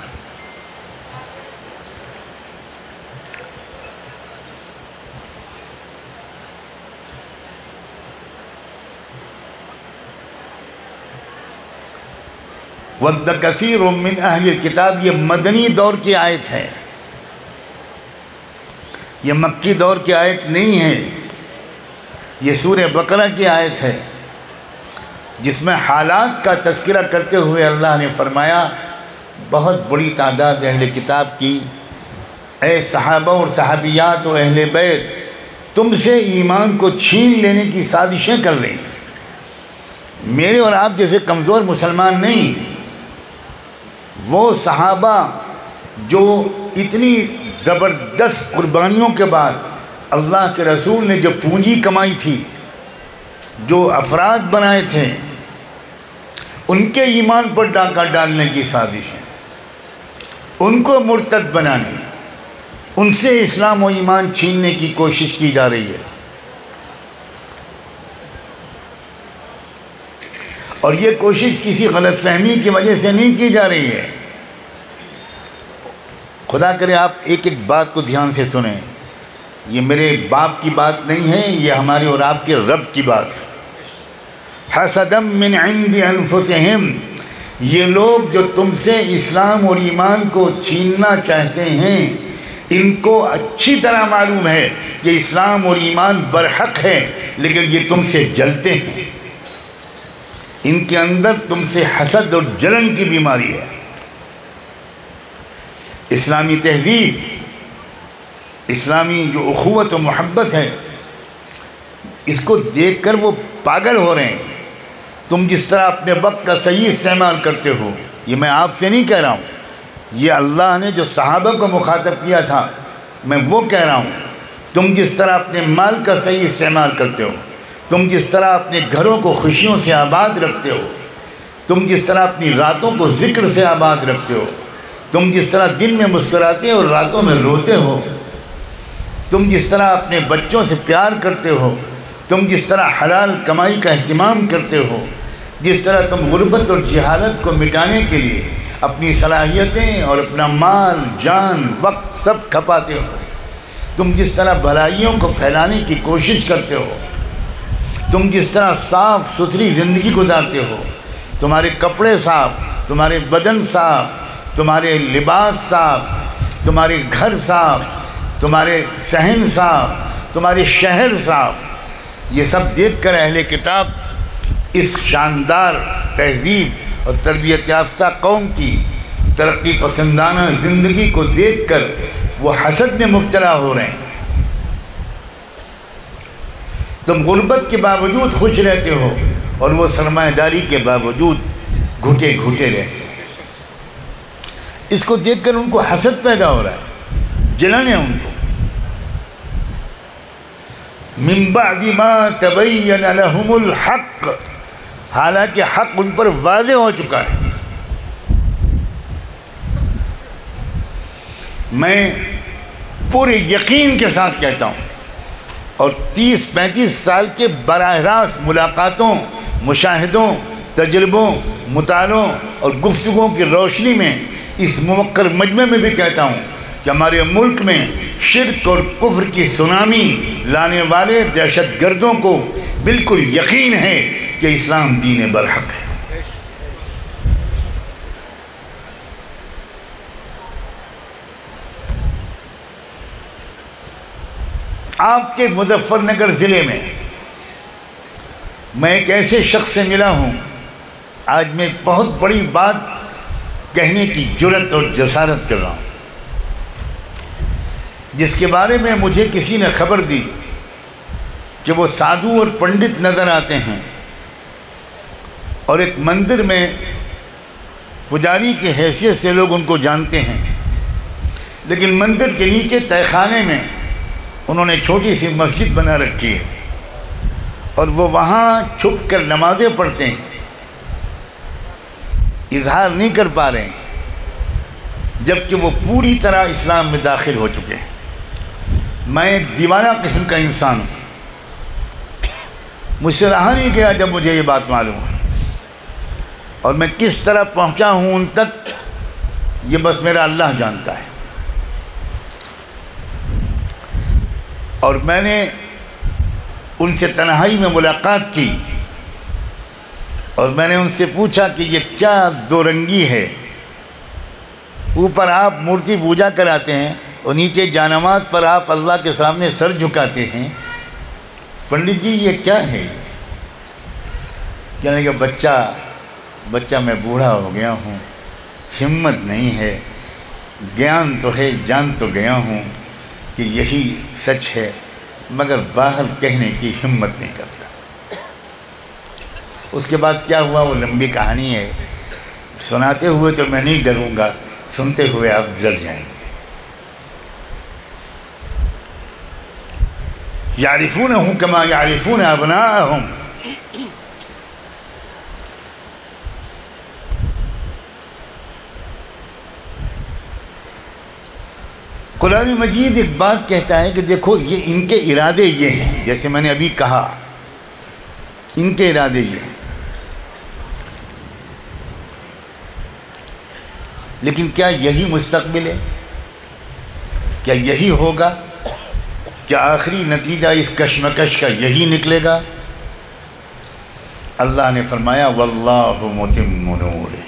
وَدَّ كَثِيرٌ مِّنْ أَهْلِ الْكِتَابِ، یہ مدنی دور کی آیت ہے، یہ مکی دور کی آیت نہیں ہے، یہ سورہ بقرہ کی آیت ہے جس میں حالات کا تذکرہ کرتے ہوئے اللہ نے فرمایا بہت بڑی تعداد اہل کتاب کی، اے صحابہ اور صحابیات و اہل بیت، تم سے ایمان کو چھین لینے کی سازشیں کر رہی ہیں۔ میرے اور آپ جیسے کمزور مسلمان نہیں، وہ صحابہ جو اتنی زبردست قربانیوں کے بعد اللہ کے رسول نے جو پونجی کمائی تھی، جو افراد بنائے تھے، ان کے ایمان پر ڈاکہ ڈالنے کی سازش ہے، ان کو مرتد بنانے، ان سے اسلام و ایمان چھیننے کی کوشش کی جا رہی ہے۔ اور یہ کوشش کسی غلط فہمی کی وجہ سے نہیں کی جا رہی ہے۔ خدا کرے آپ ایک ایک بات کو دھیان سے سنیں، یہ میرے باپ کی بات نہیں ہے، یہ ہمارے اور آپ کے رب کی بات ہے۔ حسدا من عند انفسہم، یہ لوگ جو تم سے اسلام اور ایمان کو چھیننا چاہتے ہیں، ان کو اچھی طرح معلوم ہے کہ اسلام اور ایمان برحق ہے، لیکن یہ تم سے جلتے ہیں، ان کے اندر تم سے حسد اور جلن کی بیماری ہے۔ اسلامی تہذیب، اسلامی جو اخوت و محبت ہے، اس کو دیکھ کر وہ پاگل ہو رہے ہیں۔ تم جس طرح اپنے وقت کا صحیح استعمال کرتے ہو، یہ میں آپ سے نہیں کہہ رہا ہوں، یہ اللہ نے جو صحابہ کو مخاطب کیا تھا میں وہ کہہ رہا ہوں۔ تم جس طرح اپنے مال کا صحیح استعمال کرتے ہو، تم جس طرح اپنے گھروں کو خوشیوں سے آباد رکھتے ہو، تم جس طرح اپنی راتوں کو ذکر سے آباد رکھتے ہو، تم جس طرح دن میں مسکراتے اور راتوں میں روتے ہو، تم جس طرح اپنے بچوں سے پیار کرتے ہو، تم جس طرح حلال کمائی کا اہتمام کرتے ہو، جس طرح تم غربت اور جہالت کو مٹانے کے لیے اپنی صلاحیتیں اور اپنا مال، جان، وقت سب کھپاتے ہو، تم جس طرح بھلائیوں کو پھیلانے کی کوشش کرتے ہو، تم جس طرح صاف ستھری زندگی گزارتے ہو، تمہارے کپڑے صاف، تمہارے بدن صاف، تمہارے لباس صاف، تمہارے گھر صاف، تمہارے صحن صاف، تمہارے شہر صاف، یہ سب دیکھ کر اہل کتاب اس شاندار تہذیب اور تربیت یافتہ قوم کی ترقی پسندانہ زندگی کو دیکھ کر وہ حسد میں مبتلا ہو رہے ہیں۔ تم غربت کے باوجود خوش رہتے ہو اور وہ سرمایہ داری کے باوجود گھٹے گھٹے رہتے ہیں۔ اس کو دیکھ کر ان کو حسد پیدا ہو رہا ہے، جلن ہے ان کو۔ من بعد ما تبین لهم الحق، حالانکہ حق ان پر واضح ہو چکا ہے۔ میں پورے یقین کے ساتھ کہتا ہوں، اور 30-35 سال کے براہ راست ملاقاتوں، مشاہدوں، تجربوں، مطالعوں اور گفتگو کی روشنی میں اس موقر مجمع میں بھی کہتا ہوں کہ ہمارے ملک میں شرک اور کفر کی سونامی لانے والے دہشت گردوں کو بالکل یقین ہے کہ اسلام دین برحق ہے۔ آپ کے مظفر نگر ضلع میں ایک ایسے شخص سے ملا ہوں، آج میں بہت بڑی بات کہنے کی جرأت اور جسارت کر رہا ہوں، جس کے بارے میں مجھے کسی نے خبر دی کہ وہ سادھو اور پنڈت نظر آتے ہیں اور ایک مندر میں پجاری کی حیثیت سے لوگ ان کو جانتے ہیں، لیکن مندر کے نیچے تہہ خانے میں انہوں نے چھوٹی سی مسجد بنا رکھی ہے اور وہ وہاں چھپ کر نمازیں پڑھتے ہیں، اظہار نہیں کر پا رہے ہیں، جبکہ وہ پوری طرح اسلام میں داخل ہو چکے ہیں۔ میں ایک دیوانہ قسم کا انسان ہوں، مجھ سے رہا نہیں گیا جب مجھے یہ بات معلوم ہے، اور میں کس طرح پہنچا ہوں ان تک یہ بس میرا اللہ جانتا ہے۔ اور میں نے ان سے تنہائی میں ملاقات کی اور میں نے ان سے پوچھا کہ یہ کیا دو رنگی ہے، اوپر آپ مورتی پوجا کراتے ہیں اور نیچے جانماز پر آپ اللہ کے سامنے سر جھکاتے ہیں، پنڈت جی یہ کیا ہے؟ کہنے کہ بچہ میں بوڑھا ہو گیا ہوں، ہمت نہیں ہے، گیان تو ہے، جان تو گیا ہوں کہ یہی سچ ہے، مگر باہر کہنے کی ہمت نہیں کرتا۔ اس کے بعد کیا ہوا وہ لمبی کہانی ہے، سناتے ہوئے تو میں نہیں ڈروں گا، سنتے ہوئے آپ ڈر جائیں گے۔ یعرفونہ کما یعرفون ابناءہم، قرآن مجید ایک بات کہتا ہے کہ دیکھو یہ ان کے ارادے یہ ہیں، جیسے میں نے ابھی کہا ان کے ارادے یہ ہیں، لیکن کیا یہی مستقبل ہے؟ کیا یہی ہوگا؟ کیا آخری نتیجہ اس کشمکش کا یہی نکلے گا؟ اللہ نے فرمایا واللہ متم نورہ،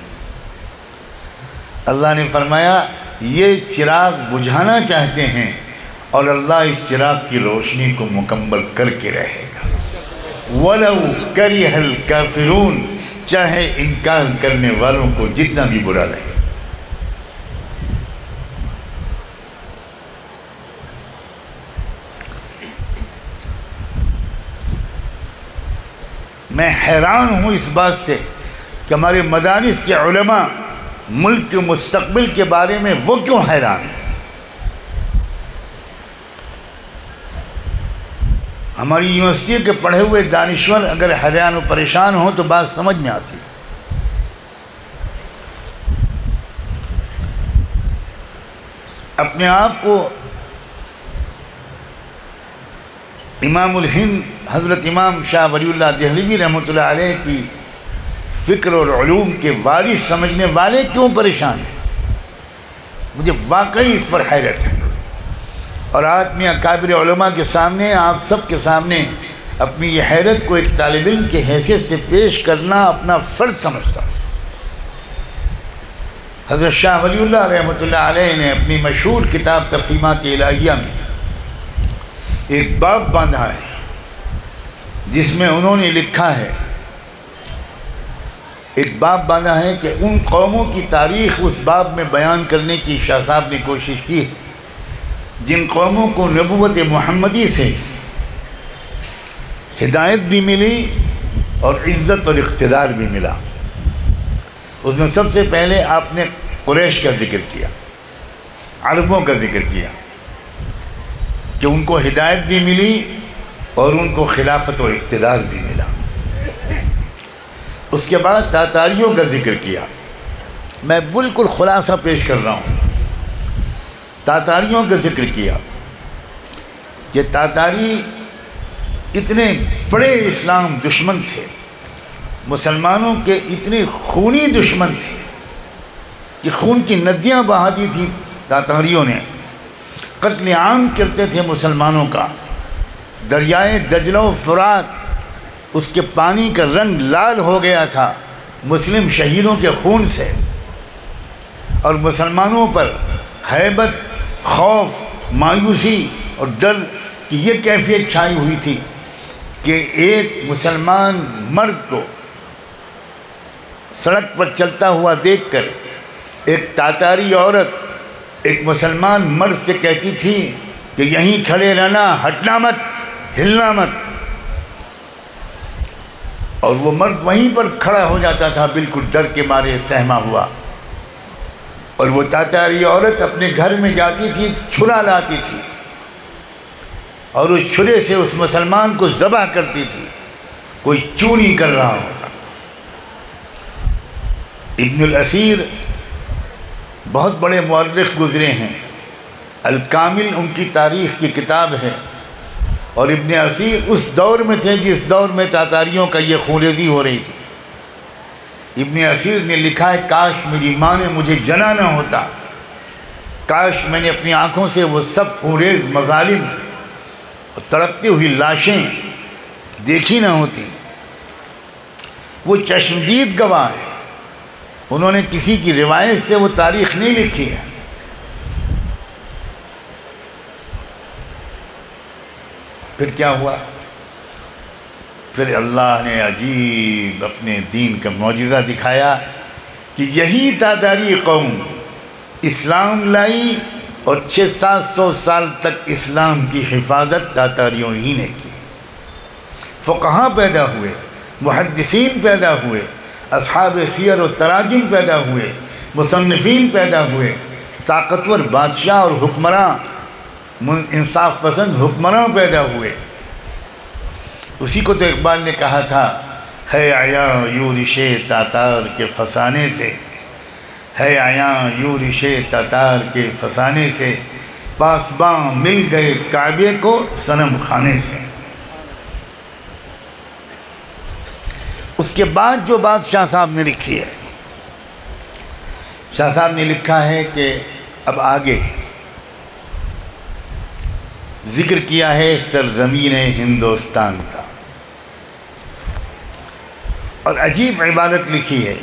اللہ نے فرمایا یہ چراغ بجھانا چاہتے ہیں اور اللہ اس چراغ کی روشنی کو مکمل کر کے رہے گا۔ وَلَوْ كَرِهَ الْكَافِرُونَ، چاہے انکار کرنے والوں کو جتنا بھی برا لگے۔ میں حیران ہوں اس بات سے کہ ہمارے مدارس کے علماء ملک کے مستقبل کے بارے میں وہ کیوں حیران ہیں؟ ہماری یونیورسٹی کے پڑھے ہوئے دانشور اگر حیران و پریشان ہوں تو بات سمجھ میں آتی۔ اپنے آپ کو امام الہند حضرت امام شاہ ولی اللہ دہلوی رحمۃ اللہ علیہ کی فکر اور علوم کے وارث سمجھنے والے کیوں پریشان ہیں؟ مجھے واقعی اس پر حیرت ہے، اور آج میں اکابر علماء کے سامنے آپ سب کے سامنے اپنی یہ حیرت کو ایک طالب علم کی حیثیت سے پیش کرنا اپنا فرض سمجھتا ہوں۔ حضرت شاہ ولی اللہ رحمۃ اللہ علیہ نے اپنی مشہور کتاب تفہیمات الہیہ میں ایک باب باندھا ہے جس میں انہوں نے لکھا ہے، ایک باب باندھا ہے کہ ان قوموں کی تاریخ اس باب میں بیان کرنے کی شاہ صاحب نے کوشش کی جن قوموں کو نبوت محمدی سے ہدایت بھی ملی اور عزت اور اقتدار بھی ملا۔ اس میں سب سے پہلے آپ نے قریش کا ذکر کیا، عربوں کا ذکر کیا کہ ان کو ہدایت بھی ملی اور ان کو خلافت و اقتدار بھی ملا۔ اس کے بعد تاتاریوں کا ذکر کیا، میں بالکل خلاصہ پیش کر رہا ہوں۔ تاتاریوں کا ذکر کیا کہ تاتاری اتنے بڑے اسلام دشمن تھے، مسلمانوں کے اتنے خونی دشمن تھے کہ خون کی ندیاں بہا دی تھی تاتاریوں نے، قتل عام کرتے تھے مسلمانوں کا۔ دریائے دجلہ و فرات اس کے پانی کا رنگ لال ہو گیا تھا مسلم شہیدوں کے خون سے، اور مسلمانوں پر ہیبت، خوف، مایوسی اور ڈر کی یہ کیفیت چھائی ہوئی تھی کہ ایک مسلمان مرد کو سڑک پر چلتا ہوا دیکھ کر ایک تاتاری عورت ایک مسلمان مرد سے کہتی تھی کہ یہیں کھڑے رہنا، ہٹنا مت، ہلنا مت، اور وہ مرد وہیں پر کھڑا ہو جاتا تھا بالکل ڈر کے مارے سہما ہوا، اور وہ تاتاری عورت اپنے گھر میں جاتی تھی، چھرا لاتی تھی اور اس چھرے سے اس مسلمان کو ذبح کرتی تھی، کوئی چوری کر رہا ہوتا۔ ابن الاثیر بہت بڑے مورخ گزرے ہیں، الکامل ان کی تاریخ کی کتاب ہے، اور ابن اثیر اس دور میں تھے جس دور میں تاتاریوں کا یہ خونریزی ہو رہی تھی۔ ابن اثیر نے لکھا ہے کاش میری ماں نے مجھے جنا نہ ہوتا، کاش میں نے اپنی آنکھوں سے وہ سب خونریز مظالم اور تڑپتی ہوئی لاشیں دیکھی نہ ہوتی۔ وہ چشمدید گواہ ہے، انہوں نے کسی کی روایت سے وہ تاریخ نہیں لکھی ہے۔ پھر کیا ہوا؟ پھر اللہ نے عجیب اپنے دین کا معجزہ دکھایا کہ یہی تاتاری قوم اسلام لائی، اور 600-700 سال تک اسلام کی حفاظت تاتاریوں ہی نے کی۔ فقہاء پیدا ہوئے، محدثین پیدا ہوئے، اصحاب سیر و تراجم پیدا ہوئے، مصنفین پیدا ہوئے، طاقتور بادشاہ اور حکمراں، انصاف پسند حکمراں پیدا ہوئے۔ اسی کو تو اقبال نے کہا تھا، ہے عیاں یورش تاتار کے فسانے سے، ہے عیاں یورش تاتار کے فسانے سے، پاسباں مل گئے کعبے کو صنم خانے سے۔ اس کے بعد جو بات شاہ صاحب نے لکھی ہے، شاہ صاحب نے لکھا ہے کہ اب آگے ذکر کیا ہے سرزمین ہندوستان کا، اور عجیب عبارت لکھی ہے،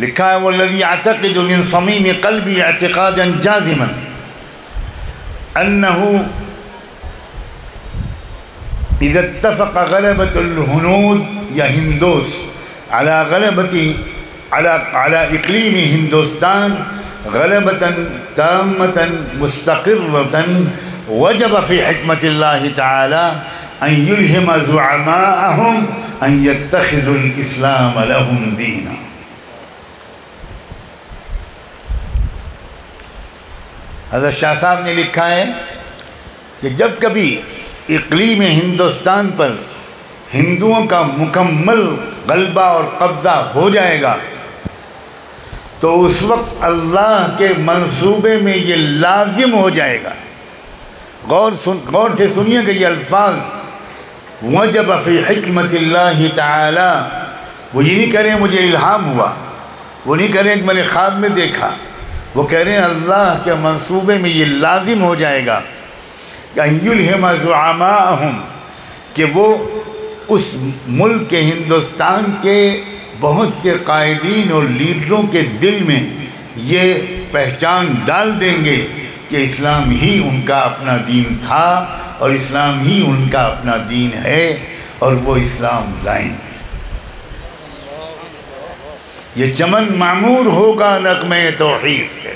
لکھا ہے وَالَّذِي أَعْتَقِدُ مِن صَمِيمِ قَلْبِي اعْتِقَادًا جَازِمًا أَنَّهُ إِذَا اتَّفَقَ غَلَبَةُ الْهُنُود یا ہندوس على إقليم ہندوستان غلبة تامة مستقرة وجب في حكمة الله تعالى أن يلهم زعماءهم أن يتخذوا الإسلام لهم دينا۔ حضرت شاہ صاحب نے لکھا ہے کہ جب کبھی اقلیم ہندوستان پر ہندوؤں کا مکمل غلبہ اور قبضہ ہو جائے گا تو اس وقت اللہ کے منصوبے میں یہ لازم ہو جائے گا۔ غور سے سنیے کہ یہ الفاظ وجب فی حکمت اللہ تعالی، وہ یہ نہیں کہہ رہے ہیں مجھے الہام ہوا، وہ نہیں کہہ رہے ہیں کہ میں نے خواب میں دیکھا، وہ کہہ رہے ہیں اللہ کے منصوبے میں یہ لازم ہو جائے گا کہ ان یلہم زعماءہم، کہ وہ اس ملک کے ہندوستان کے بہت سے قائدین اور لیڈروں کے دل میں یہ پہچان ڈال دیں گے کہ اسلام ہی ان کا اپنا دین تھا اور اسلام ہی ان کا اپنا دین ہے، اور وہ اسلام لائیں گے۔ یہ چمن معمور ہوگا نغمہ توحید سے۔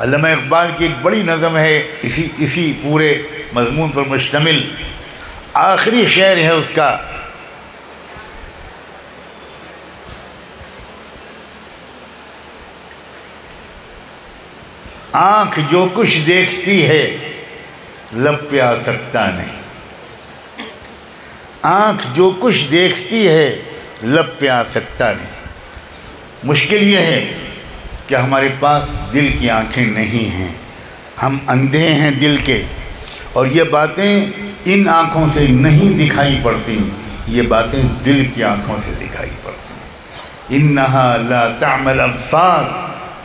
علامہ اقبال کی ایک بڑی نظم ہے اسی پورے مضمون پر مشتمل، آخری شعر ہے اس کا، آنکھ جو کچھ دیکھتی ہے لب پہ آ سکتا نہیں، آنکھ جو کچھ دیکھتی ہے لب پہ آ سکتا نہیں۔ مشکل یہ ہے کہ ہمارے پاس دل کی آنکھیں نہیں ہیں، ہم اندھے ہیں دل کے، اور یہ باتیں ان آنکھوں سے نہیں دکھائی پڑتی، یہ باتیں دل کی آنکھوں سے دکھائی پڑتی۔ انہا لا تعمل ابصار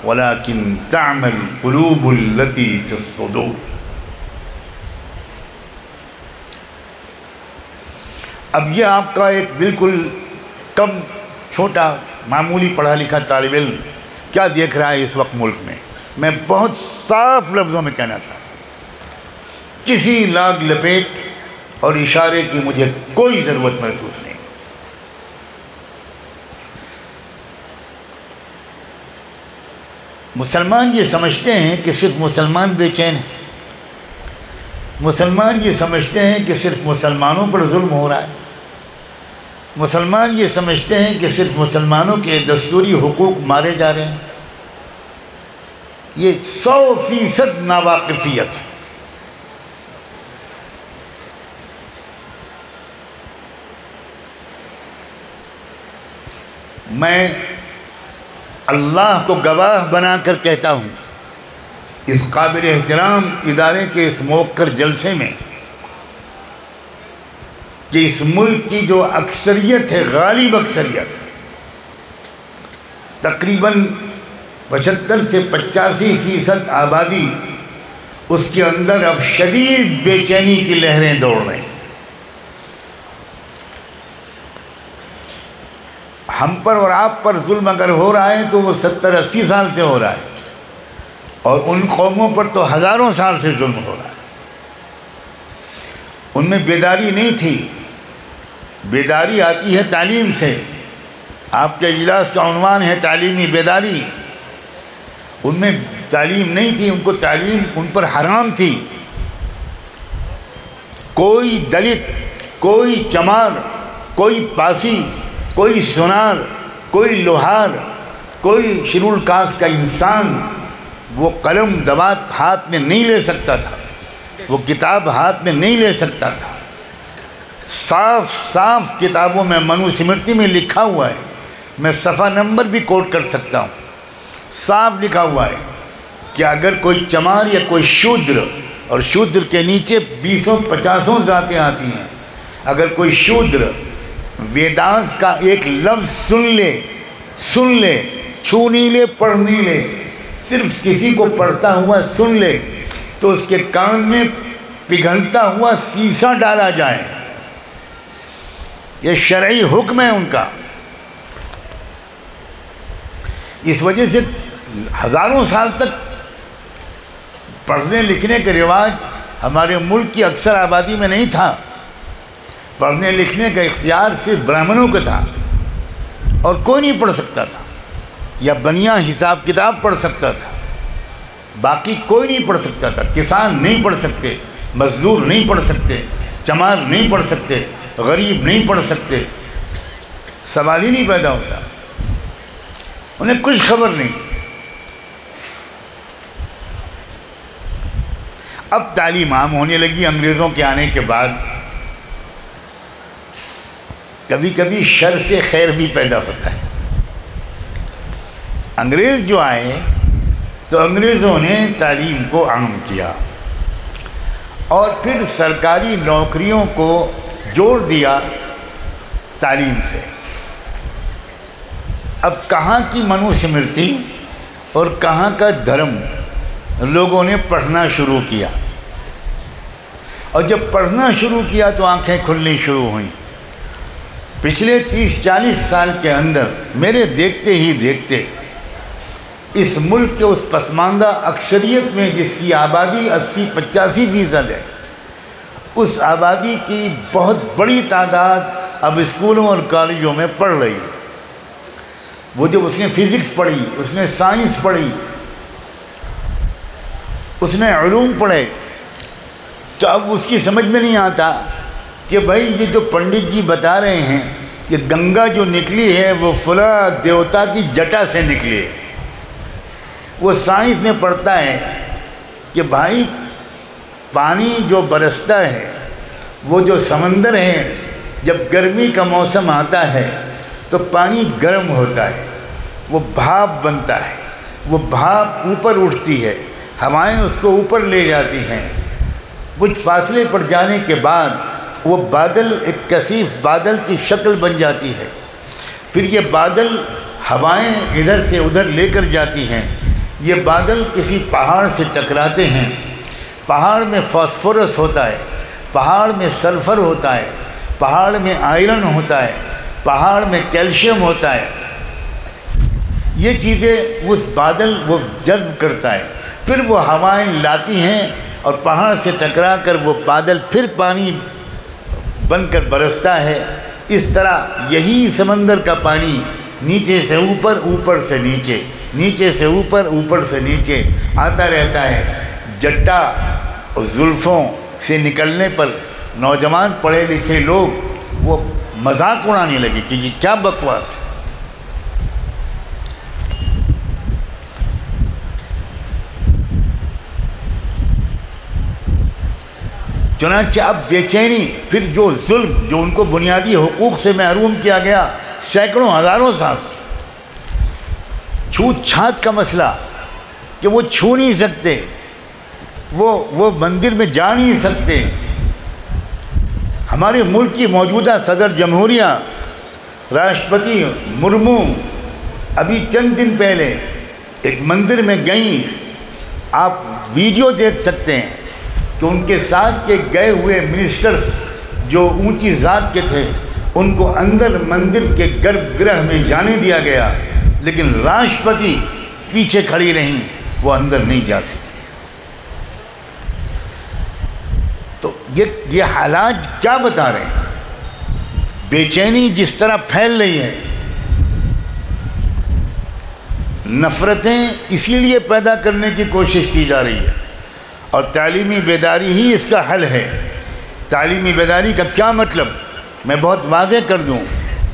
ولكن تعمل قلوب التي في الصدور۔ اب یہ آپ کا ایک بالکل کم چھوٹا معمولی پڑھا لکھا طالب علم کیا دیکھ رہا ہے اس وقت ملک میں بہت صاف لفظوں میں کہنا چاہتا ہوں، کسی لاگ لپیٹ اور اشارے کی مجھے کوئی ضرورت محسوس نہیں۔ مسلمان یہ سمجھتے ہیں کہ صرف مسلمان بے چین ہیں، مسلمان یہ سمجھتے ہیں کہ صرف مسلمانوں پر ظلم ہو رہا ہے، مسلمان یہ سمجھتے ہیں کہ صرف مسلمانوں کے دستوری حقوق مارے جا رہے ہیں۔ یہ 100% ناواقفیت ہے۔ میں اللہ کو گواہ بنا کر کہتا ہوں، اس قابل احترام ادارے کے اس موقر جلسے میں، کہ اس ملک کی جو اکثریت ہے، غالب اکثریت، تقریباً 75 سے 85% آبادی، اس کے اندر اب شدید بے چینی کی لہریں دوڑ رہی ہیں۔ ہم پر اور آپ پر ظلم اگر ہو رہا ہے تو وہ 70-80 سال سے ہو رہا ہے، اور ان قوموں پر تو ہزاروں سال سے ظلم ہو رہا ہے۔ ان میں بیداری نہیں تھی، بیداری آتی ہے تعلیم سے۔ آپ کے اجلاس کا عنوان ہے تعلیمی بیداری۔ ان میں تعلیم نہیں تھی، ان کو تعلیم ان پر حرام تھی۔ کوئی دلت، کوئی چمار، کوئی پاسی، کوئی سونار، کوئی لوہار، کوئی شیڈول کاسٹ کا انسان وہ قلم دوات ہاتھ میں نہیں لے سکتا تھا، وہ کتاب ہاتھ میں نہیں لے سکتا تھا۔ صاف صاف کتابوں میں منو سمرتی میں لکھا ہوا ہے، میں صفحہ نمبر بھی کوٹ کر سکتا ہوں، صاف لکھا ہوا ہے کہ اگر کوئی چمار یا کوئی شودر، اور شودر کے نیچے 20-50 ذاتیں آتی ہیں، اگر کوئی شودر ویدانت کا ایک لفظ سن لے، چھو نہیں لے، پڑھ نہیں لے، صرف کسی کو پڑھتا ہوا سن لے تو اس کے کان میں پگھلتا ہوا سیسا ڈالا جائے۔ یہ شرعی حکم ہے ان کا۔ اس وجہ سے ہزاروں سال تک پڑھنے لکھنے کا رواج ہمارے ملک کی اکثر آبادی میں نہیں تھا۔ پڑھنے لکھنے کا اختیار صرف برہمنوں کا تھا، اور کوئی نہیں پڑھ سکتا تھا، یا بنیا حساب کتاب پڑھ سکتا تھا، باقی کوئی نہیں پڑھ سکتا تھا۔ کسان نہیں پڑھ سکتے، مزدور نہیں پڑھ سکتے، چمار نہیں پڑھ سکتے، غریب نہیں پڑھ سکتے، سوال ہی نہیں پیدا ہوتا، انہیں کچھ خبر نہیں۔ اب تعلیم عام ہونے لگی انگریزوں کے آنے کے بعد۔ کبھی کبھی شر سے خیر بھی پیدا ہوتا ہے۔ انگریز جو آئے تو انگریزوں نے تعلیم کو عام کیا، اور پھر سرکاری نوکریوں کو جوڑ دیا تعلیم سے۔ اب کہاں کی منو سمرتی اور کہاں کا دھرم لوگوں نے پڑھنا شروع کیا، اور جب پڑھنا شروع کیا تو آنکھیں کھلنی شروع ہوئیں۔ پچھلے 30-40 سال کے اندر میرے دیکھتے ہی دیکھتے اس ملک کے اس پسماندہ اکثریت میں جس کی آبادی 80-85% ہے، اس آبادی کی بہت بڑی تعداد اب اسکولوں اور کالجوں میں پڑھ رہی ہے۔ وہ جب اس نے فزکس پڑھی، اس نے سائنس پڑھی، اس نے علوم پڑھے، تو اب اس کی سمجھ میں نہیں آتا کہ بھائی یہ جو پنڈت جی بتا رہے ہیں کہ گنگا جو نکلی ہے وہ فلاں دیوتا کی جٹا سے نکلی ہے۔ وہ سائنس میں پڑھتا ہے کہ بھائی پانی جو برستا ہے، وہ جو سمندر ہے، جب گرمی کا موسم آتا ہے تو پانی گرم ہوتا ہے، وہ بھاپ بنتا ہے، وہ بھاپ اوپر اٹھتی ہے، ہوائیں اس کو اوپر لے جاتی ہیں، کچھ فاصلے پر جانے کے بعد وہ بادل ایک کثیف بادل کی شکل بن جاتی ہے۔ پھر یہ بادل ہوائیں ادھر سے ادھر لے کر جاتی ہیں، یہ بادل کسی پہاڑ سے ٹکراتے ہیں، پہاڑ میں فاسفورس ہوتا ہے، پہاڑ میں سلفر ہوتا ہے، پہاڑ میں آئرن ہوتا ہے، پہاڑ میں کیلشیم ہوتا ہے۔ یہ چیزیں اس بادل وہ جذب کرتا ہے، پھر وہ ہوائیں لاتی ہیں اور پہاڑ سے ٹکرا کر وہ بادل پھر پانی بن کر برستا ہے۔ اس طرح یہی سمندر کا پانی نیچے سے اوپر، اوپر سے نیچے، نیچے سے اوپر، اوپر سے نیچے آتا رہتا ہے۔ جٹا اور زلفوں سے نکلنے پر نوجوان پڑھے لکھے لوگ وہ مذاق اڑانے لگے کہ یہ کیا بکواس ہے۔ چنانچہ اب بے چینی، پھر جو ظلم جو ان کو بنیادی حقوق سے محروم کیا گیا سینکڑوں ہزاروں سال سے، چھوت چھات کا مسئلہ کہ وہ چھو نہیں سکتے، وہ مندر میں جا نہیں سکتے۔ ہمارے ملک کی موجودہ صدر جمہوریہ راشٹرپتی مرمو ابھی چند دن پہلے ایک مندر میں گئیں، آپ ویڈیو دیکھ سکتے ہیں کہ ان کے ساتھ کے گئے ہوئے منسٹرز جو اونچی ذات کے تھے ان کو اندر مندر کے گربھ گرہ میں جانے دیا گیا، لیکن راشٹرپتی پیچھے کھڑی رہیں، وہ اندر نہیں جا سکی۔ تو یہ حالات کیا بتا رہے ہیں؟ بے چینی جس طرح پھیل رہی ہے، نفرتیں اسی لیے پیدا کرنے کی کوشش کی جا رہی ہے، اور تعلیمی بیداری ہی اس کا حل ہے۔ تعلیمی بیداری کا کیا مطلب، میں بہت واضح کر دوں،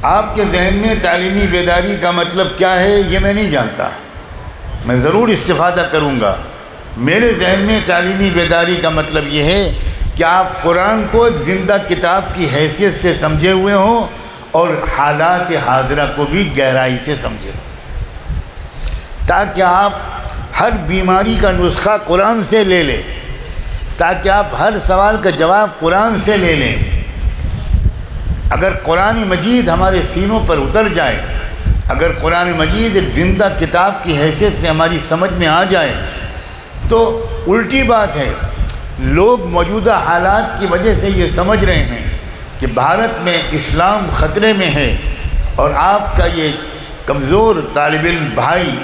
آپ کے ذہن میں تعلیمی بیداری کا مطلب کیا ہے یہ میں نہیں جانتا، میں ضرور استفادہ کروں گا۔ میرے ذہن میں تعلیمی بیداری کا مطلب یہ ہے کہ آپ قرآن کو ایک زندہ کتاب کی حیثیت سے سمجھے ہوئے ہوں اور حالات حاضرہ کو بھی گہرائی سے سمجھیں، تاکہ آپ ہر بیماری کا نسخہ قرآن سے لے لیں، تاکہ آپ ہر سوال کا جواب قرآن سے لے لیں۔ اگر قرآن مجید ہمارے سینوں پر اتر جائے، اگر قرآن مجید ایک زندہ کتاب کی حیثیت سے ہماری سمجھ میں آ جائے، تو الٹی بات ہے، لوگ موجودہ حالات کی وجہ سے یہ سمجھ رہے ہیں کہ بھارت میں اسلام خطرے میں ہے، اور آپ کا یہ کمزور طالب علم بھائی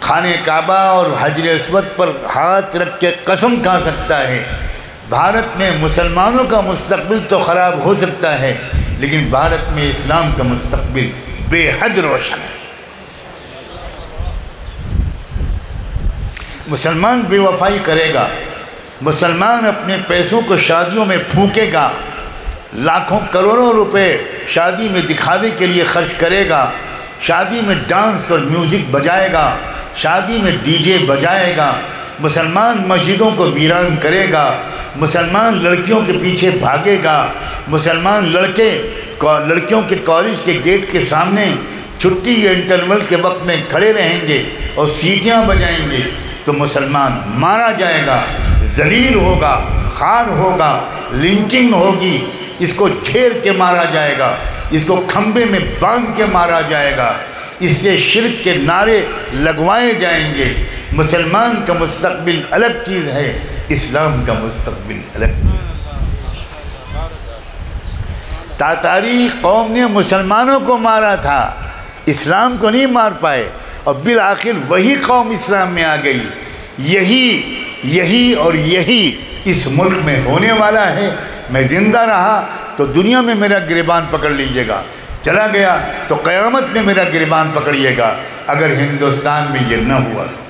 خانہ کعبہ اور حجر اسود پر ہاتھ رکھ کے قسم کھا سکتا ہے، بھارت میں مسلمانوں کا مستقبل تو خراب ہو سکتا ہے لیکن بھارت میں اسلام کا مستقبل بے حد روشن ہے۔ مسلمان بے وفائی کرے گا، مسلمان اپنے پیسوں کو شادیوں میں پھونکے گا، لاکھوں کروڑوں روپے شادی میں دکھاوے کے لیے خرچ کرے گا، شادی میں ڈانس اور میوزک بجائے گا، شادی میں ڈی جے بجائے گا، مسلمان مسجدوں کو ویران کرے گا، مسلمان لڑکیوں کے پیچھے بھاگے گا، مسلمان لڑکیوں کے کالج کے گیٹ کے سامنے چھٹی یا انٹرول کے وقت میں کھڑے رہیں گے اور سیٹیاں بجائیں گے، تو مسلمان مارا جائے گا، ذلیل ہوگا، خوار ہوگا، لنچنگ ہوگی، اس کو گھیر کے مارا جائے گا، اس کو کھمبے میں باندھ کے مارا جائے گا، اس سے شرک کے نعرے لگوائے جائیں گے۔ مسلمان کا مستقبل الگ چیز ہے، اسلام کا مستقبل الگ چیز ہے۔ تاتاری قوم نے مسلمانوں کو مارا تھا، اسلام کو نہیں مار پائے، اور بالآخر وہی قوم اسلام میں آ گئی۔ یہی اس ملک میں ہونے والا ہے۔ میں زندہ رہا تو دنیا میں میرا گریبان پکڑ لیجئے گا، چلا گیا تو قیامت میں میرا گریبان پکڑیے گا، اگر ہندوستان میں یہ نہ ہوا تو۔